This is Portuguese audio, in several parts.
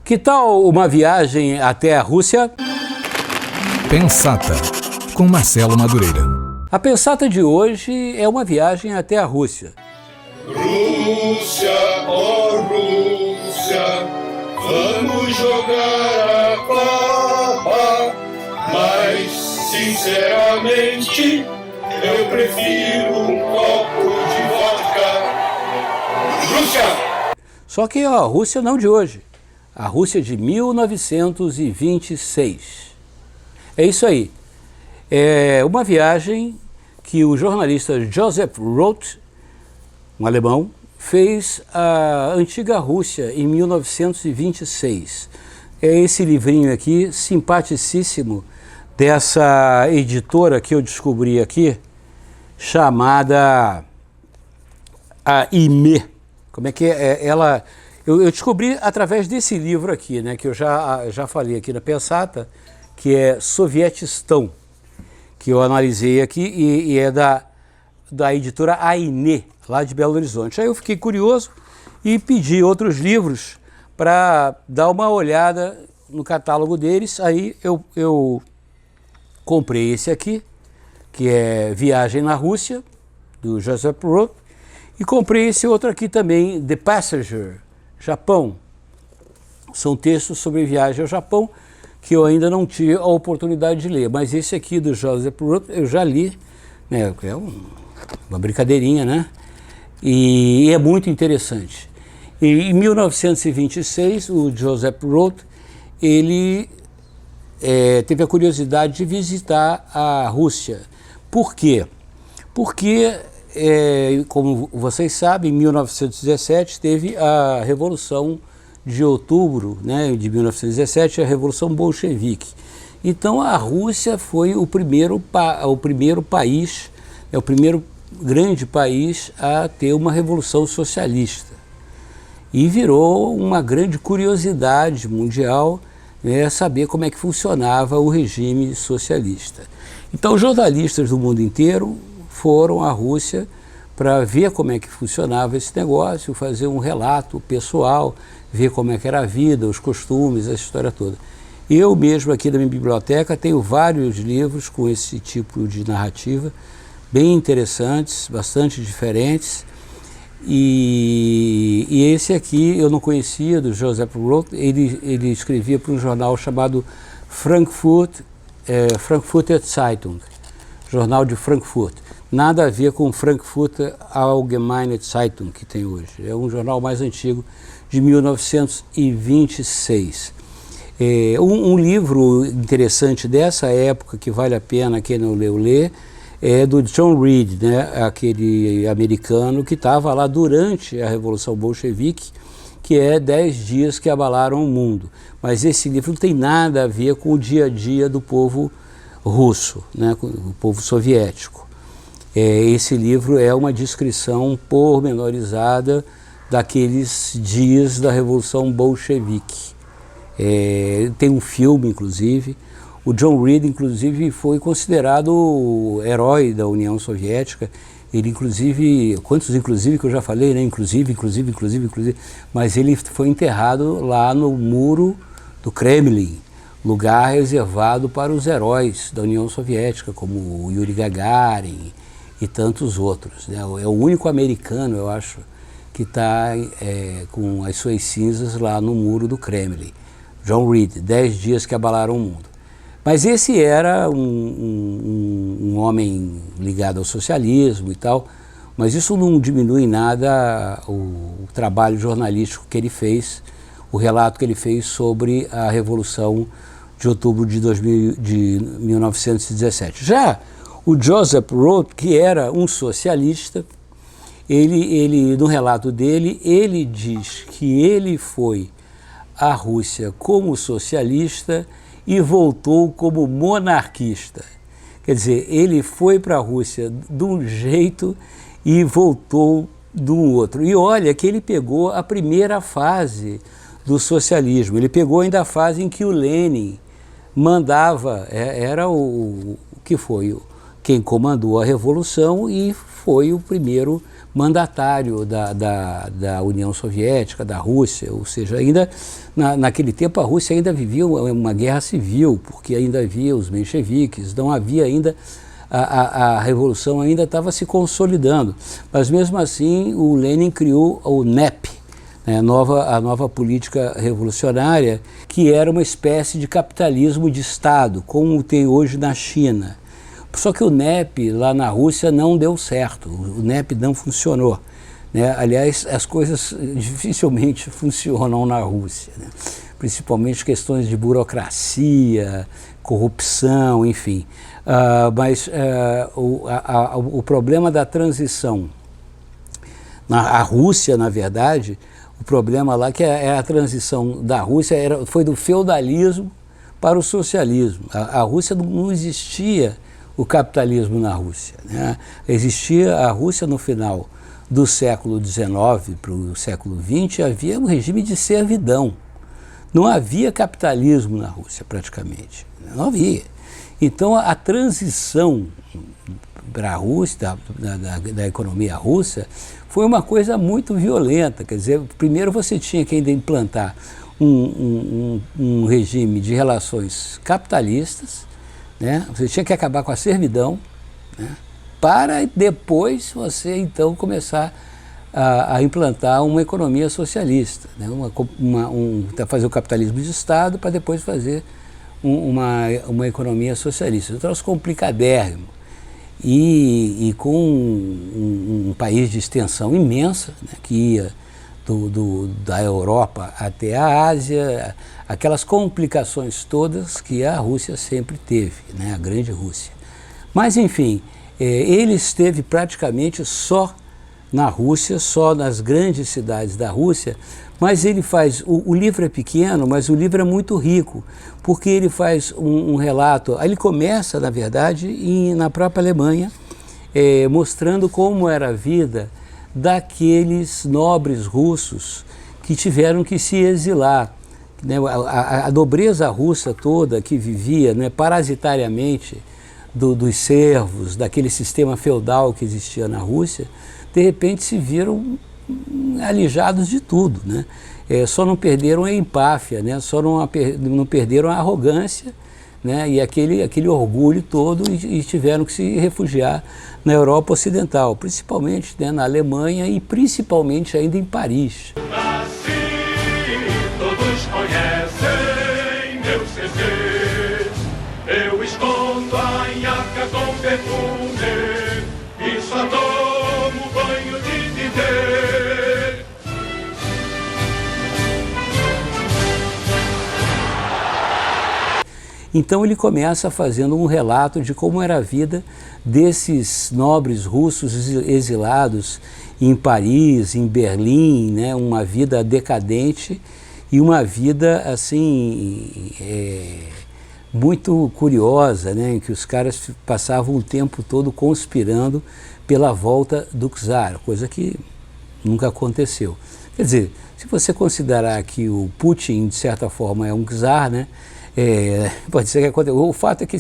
Que tal uma viagem até a Rússia? Pensata, com Marcelo Madureira. A Pensata de hoje é uma viagem até a Rússia. Rússia, ó Rússia, vamos jogar a Copa, mas sinceramente eu prefiro um copo de vodka. Rússia! Só que a Rússia não de hoje, a Rússia de 1926. É isso aí, é uma viagem que o jornalista Joseph Roth, um alemão, fez à antiga Rússia em 1926. É esse livrinho aqui, simpaticíssimo, dessa editora que eu descobri aqui, chamada a IME. Como é que é? Ela, eu descobri através desse livro aqui, né, que eu já falei aqui na Pensata, que é Sovietistão, que eu analisei aqui e é da editora AINE, lá de Belo Horizonte. Aí eu fiquei curioso e pedi outros livros para dar uma olhada no catálogo deles. Aí eu comprei esse aqui, que é Viagem na Rússia, do Joseph Roth, e comprei esse outro aqui também, The Passenger, Japão. São textos sobre viagem ao Japão, que eu ainda não tive a oportunidade de ler, mas esse aqui do Joseph Roth eu já li, né, é uma brincadeirinha, né, e é muito interessante. E em 1926, o Joseph Roth, ele teve a curiosidade de visitar a Rússia. Por quê? Porque, como vocês sabem, em 1917 teve a Revolução de Outubro, né, de 1917, a Revolução Bolchevique. Então a Rússia foi o primeiro país, o primeiro grande país a ter uma revolução socialista. E virou uma grande curiosidade mundial, né, saber como é que funcionava o regime socialista. Então jornalistas do mundo inteiro foram à Rússia para ver como é que funcionava esse negócio, fazer um relato pessoal, ver como é que era a vida, os costumes, a história toda. Eu mesmo aqui na minha biblioteca tenho vários livros com esse tipo de narrativa, bem interessantes, bastante diferentes, e esse aqui eu não conhecia, do Joseph Roth. Ele escrevia para um jornal chamado Frankfurter Zeitung, jornal de Frankfurt. Nada a ver com Frankfurter Allgemeine Zeitung que tem hoje. É um jornal mais antigo, de 1926. Um livro interessante dessa época, que vale a pena quem não leu ler, é do John Reed, né, aquele americano que estava lá durante a Revolução Bolchevique, que é 10 dias que abalaram o mundo. Mas esse livro não tem nada a ver com o dia a dia do povo russo, né, com o povo soviético. Esse livro é uma descrição pormenorizada daqueles dias da Revolução Bolchevique. Tem um filme, inclusive. O John Reed, inclusive, foi considerado o herói da União Soviética. Ele, inclusive, quantos inclusive que eu já falei, né? Inclusive, mas ele foi enterrado lá no muro do Kremlin, lugar reservado para os heróis da União Soviética, como o Yuri Gagarin e tantos outros, né? É o único americano, eu acho, que está com as suas cinzas lá no muro do Kremlin. John Reed, 10 dias que abalaram o mundo. Mas esse era um homem ligado ao socialismo e tal, mas isso não diminui em nada o trabalho jornalístico que ele fez, o relato que ele fez sobre a Revolução de Outubro de 1917. Já o Joseph Roth, que era um socialista, ele, no relato dele, ele diz que ele foi à Rússia como socialista e voltou como monarquista. Quer dizer, ele foi para a Rússia de um jeito e voltou de um outro. E olha que ele pegou a primeira fase do socialismo, ele pegou ainda a fase em que o Lenin mandava, era o que foi quem comandou a Revolução e foi o primeiro mandatário da União Soviética, da Rússia, ou seja, ainda naquele tempo a Rússia ainda vivia uma guerra civil, porque ainda havia os mencheviques, não havia ainda, a revolução ainda estava se consolidando, mas mesmo assim o Lenin criou o NEP, né, a nova política revolucionária, que era uma espécie de capitalismo de Estado, como tem hoje na China. Só que o NEP lá na Rússia não deu certo, o NEP não funcionou, né? Aliás, as coisas dificilmente funcionam na Rússia, né? Principalmente questões de burocracia, corrupção, enfim. Mas o problema da transição, a Rússia, na verdade, o problema lá que a transição da Rússia foi do feudalismo para o socialismo. A Rússia não existia o capitalismo na Rússia, né? Existia a Rússia no final do século XIX para o século XX, havia um regime de servidão. Não havia capitalismo na Rússia, praticamente. Não havia. Então, a transição para a Rússia, da economia russa, foi uma coisa muito violenta. Quer dizer, primeiro você tinha que ainda implantar um regime de relações capitalistas, né? Você tinha que acabar com a servidão, né? Para depois você então começar a implantar uma economia socialista, né? Fazer o capitalismo de Estado para depois fazer uma economia socialista. Um troço complicadérrimo. E com um país de extensão imensa, né, que ia da Europa até a Ásia, aquelas complicações todas que a Rússia sempre teve, né, a grande Rússia. Mas, enfim, ele esteve praticamente só na Rússia, só nas grandes cidades da Rússia, mas ele faz, o livro é pequeno, mas o livro é muito rico, porque ele faz um relato, ele começa, na verdade, na própria Alemanha, mostrando como era a vida daqueles nobres russos que tiveram que se exilar, né? A nobreza russa toda que vivia, né, parasitariamente dos servos, daquele sistema feudal que existia na Rússia, de repente se viram alijados de tudo, né? Só não perderam a empáfia, né? Só não perderam a arrogância, né? E aquele orgulho todo, e tiveram que se refugiar na Europa Ocidental, principalmente, né, na Alemanha e principalmente ainda em Paris. Assim todos conhecem meu segredo. Eu escondo a nhaca com perfume e só tomo banho de viver. Então ele começa fazendo um relato de como era a vida desses nobres russos exilados em Paris, em Berlim, né? Uma vida decadente e uma vida assim muito curiosa, né? Em que os caras passavam o tempo todo conspirando pela volta do czar, coisa que nunca aconteceu. Quer dizer, se você considerar que o Putin, de certa forma, é um czar, né? Pode ser que aconteça. O fato é que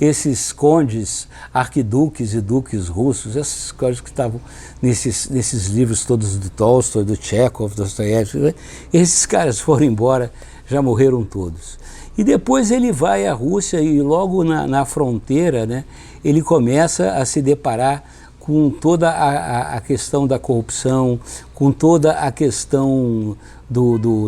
esses condes, arquiduques e duques russos, essas coisas que estavam nesses livros todos do Tolstói, do Chekhov, do Dostoiévski, né? Esses caras foram embora, já morreram todos. E depois ele vai à Rússia e logo na fronteira, né, ele começa a se deparar com toda a questão da corrupção, com toda a questão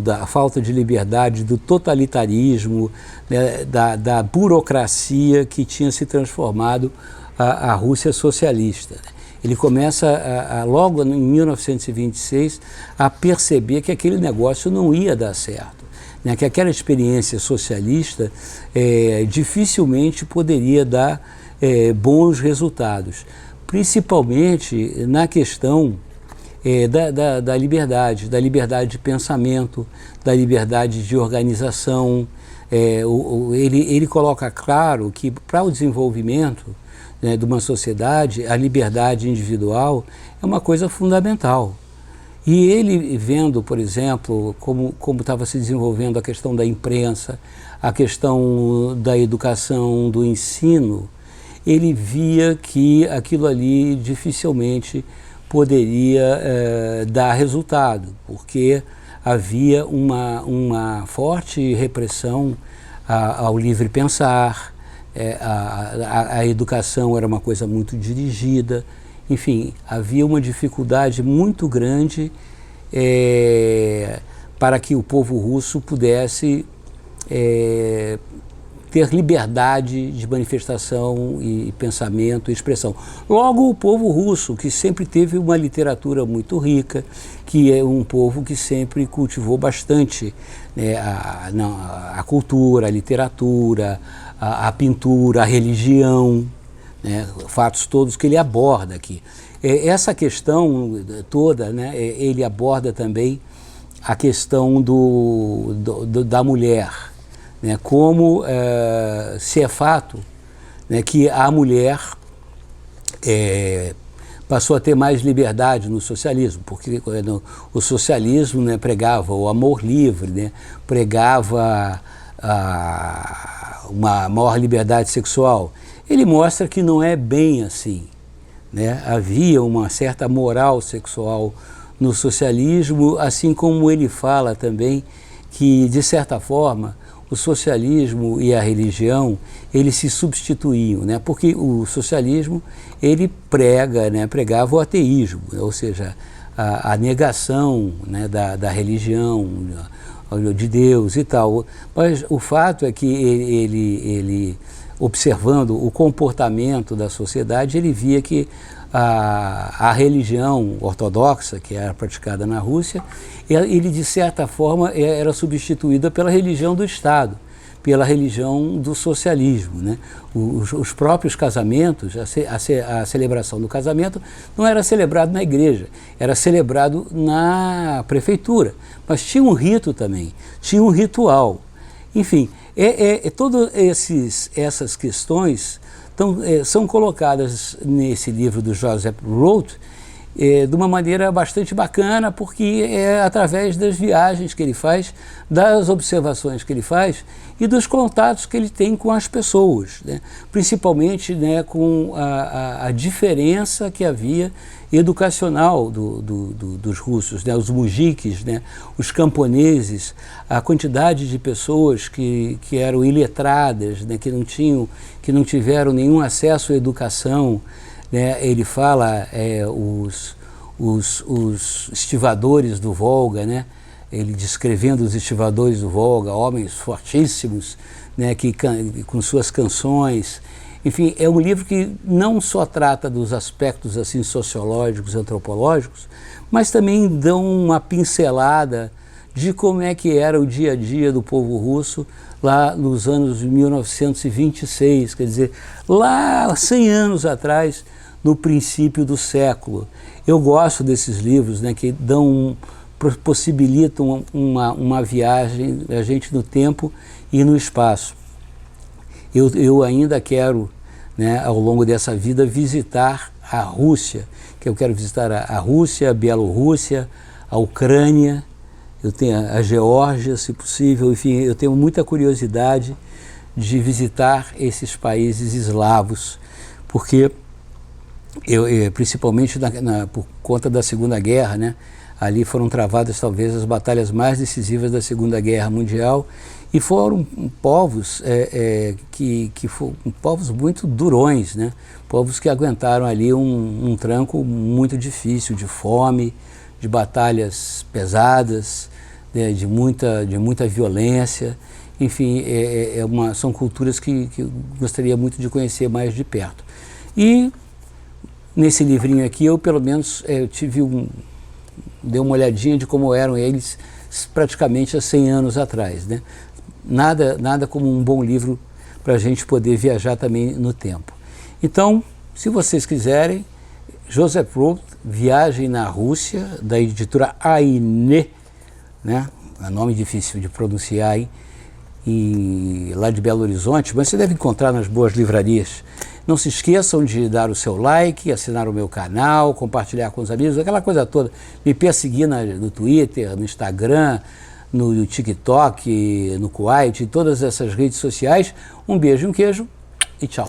da falta de liberdade, do totalitarismo, né, da burocracia que tinha se transformado a Rússia socialista. Ele começa, logo em 1926, a perceber que aquele negócio não ia dar certo, né, que aquela experiência socialista dificilmente poderia dar bons resultados, principalmente na questão da liberdade de pensamento, da liberdade de organização. Ele coloca claro que para o desenvolvimento, né, de uma sociedade, a liberdade individual é uma coisa fundamental. E ele vendo, por exemplo, como estava se desenvolvendo a questão da imprensa, a questão da educação, do ensino, ele via que aquilo ali dificilmente poderia dar resultado, porque havia uma forte repressão ao livre pensar, a educação era uma coisa muito dirigida, enfim, havia uma dificuldade muito grande para que o povo russo pudesse ter liberdade de manifestação e pensamento e expressão. Logo, o povo russo, que sempre teve uma literatura muito rica, que é um povo que sempre cultivou bastante, né, a cultura, a literatura, a pintura, a religião, né, fatos todos que ele aborda aqui. Essa questão toda, né, ele aborda também a questão da mulher, né, como se é fato, né, que a mulher passou a ter mais liberdade no socialismo, porque o socialismo, né, pregava o amor livre, né, pregava uma maior liberdade sexual. Ele mostra que não é bem assim, né? Havia uma certa moral sexual no socialismo, assim como ele fala também que, de certa forma, o socialismo e a religião, eles se substituíam, né? Porque o socialismo, ele pregava o ateísmo, ou seja, a negação, né, da religião, de Deus e tal. Mas o fato é que ele observando o comportamento da sociedade, ele via que a religião ortodoxa, que era praticada na Rússia, ele de certa forma era substituída pela religião do Estado, pela religião do socialismo, né? Os próprios casamentos, a celebração do casamento não era celebrado na igreja, era celebrado na prefeitura, mas tinha um rito também, tinha um ritual. Enfim, todas essas questões são colocadas nesse livro do Joseph Roth de uma maneira bastante bacana, porque é através das viagens que ele faz, das observações que ele faz e dos contatos que ele tem com as pessoas, né? Principalmente, né, com a diferença que havia educacional dos russos, né? Os mujiques, né? Os camponeses, a quantidade de pessoas que eram iletradas, né? que não tiveram nenhum acesso à educação, né? Ele fala os estivadores do Volga, né? Ele descrevendo os estivadores do Volga, homens fortíssimos, né? Com suas canções. Enfim, é um livro que não só trata dos aspectos assim sociológicos, antropológicos, mas também dão uma pincelada de como é que era o dia a dia do povo russo lá nos anos de 1926, quer dizer, lá 100 anos atrás, no princípio do século. Eu gosto desses livros, né, que possibilitam uma viagem a gente no tempo e no espaço. Eu ainda quero, né, ao longo dessa vida, visitar a Rússia, que eu quero visitar a Rússia, a Bielorrússia, a Ucrânia, eu tenho a Geórgia, se possível, enfim, eu tenho muita curiosidade de visitar esses países eslavos, porque principalmente por conta da Segunda Guerra, né, ali foram travadas talvez as batalhas mais decisivas da Segunda Guerra Mundial, e foram povos povos muito durões, né? Povos que aguentaram ali um tranco muito difícil, de fome, de batalhas pesadas, né? de muita violência. Enfim, são culturas que eu gostaria muito de conhecer mais de perto. E nesse livrinho aqui eu pelo menos dei uma olhadinha de como eram eles praticamente há 100 anos atrás, né? Nada como um bom livro para a gente poder viajar também no tempo. Então, se vocês quiserem, Joseph Roth, Viagem na Rússia, da editora Aine, né? É um nome difícil de pronunciar aí, lá de Belo Horizonte, mas você deve encontrar nas boas livrarias. Não se esqueçam de dar o seu like, assinar o meu canal, compartilhar com os amigos, aquela coisa toda. Me perseguir no Twitter, no Instagram, no TikTok, no Kuwait, em todas essas redes sociais. Um beijo, um queijo e tchau.